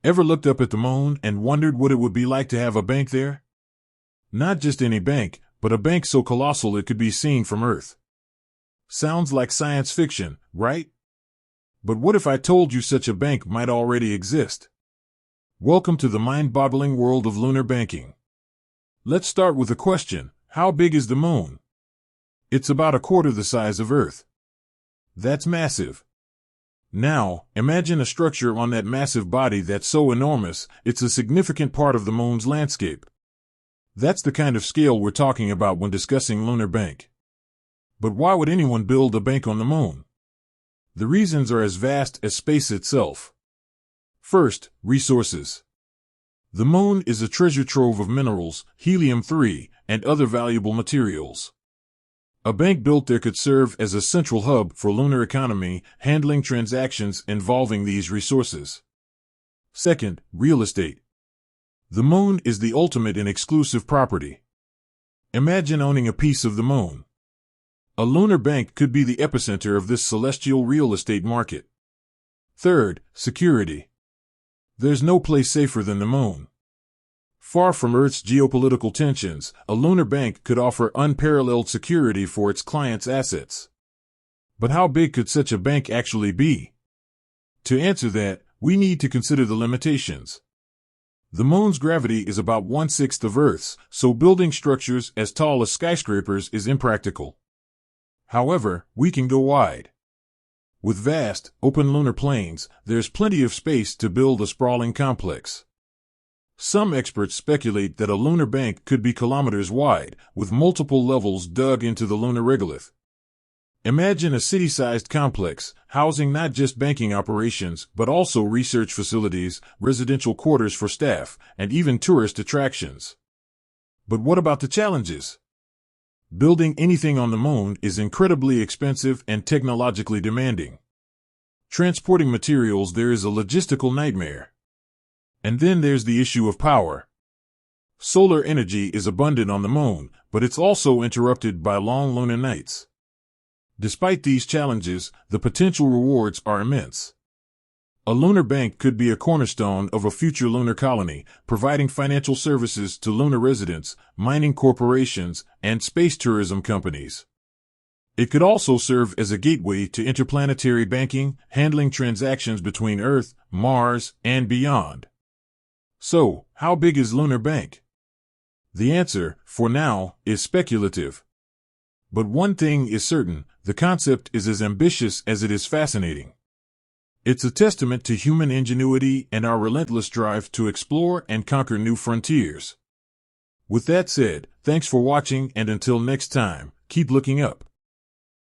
Ever looked up at the moon and wondered what it would be like to have a bank there? Not just any bank, but a bank so colossal it could be seen from Earth. Sounds like science fiction, right? But what if I told you such a bank might already exist? Welcome to the mind-boggling world of lunar banking. Let's start with a question. How big is the moon? It's about a quarter the size of Earth. That's massive. Now, imagine a structure on that massive body that's so enormous, it's a significant part of the moon's landscape. That's the kind of scale we're talking about when discussing lunar bank. But why would anyone build a bank on the moon? The reasons are as vast as space itself. First, resources. The moon is a treasure trove of minerals, helium-3, and other valuable materials. A bank built there could serve as a central hub for lunar economy, handling transactions involving these resources. Second, real estate. The moon is the ultimate in exclusive property. Imagine owning a piece of the moon. A lunar bank could be the epicenter of this celestial real estate market. Third, security. There's no place safer than the moon. Far from Earth's geopolitical tensions, a lunar bank could offer unparalleled security for its clients' assets. But how big could such a bank actually be? To answer that, we need to consider the limitations. The moon's gravity is about 1/6 of Earth's, so building structures as tall as skyscrapers is impractical. However, we can go wide. With vast, open lunar plains, there's plenty of space to build a sprawling complex. Some experts speculate that a lunar bank could be kilometers wide, with multiple levels dug into the lunar regolith. Imagine a city-sized complex, housing not just banking operations, but also research facilities, residential quarters for staff, and even tourist attractions. But what about the challenges? Building anything on the moon is incredibly expensive and technologically demanding. Transporting materials there is a logistical nightmare. And then there's the issue of power. Solar energy is abundant on the moon, but it's also interrupted by long lunar nights. Despite these challenges, the potential rewards are immense. A lunar bank could be a cornerstone of a future lunar colony, providing financial services to lunar residents, mining corporations, and space tourism companies. It could also serve as a gateway to interplanetary banking, handling transactions between Earth, Mars, and beyond. So, how big is Lunar Bank? The answer, for now, is speculative. But one thing is certain, the concept is as ambitious as it is fascinating. It's a testament to human ingenuity and our relentless drive to explore and conquer new frontiers. With that said, thanks for watching, and until next time, keep looking up.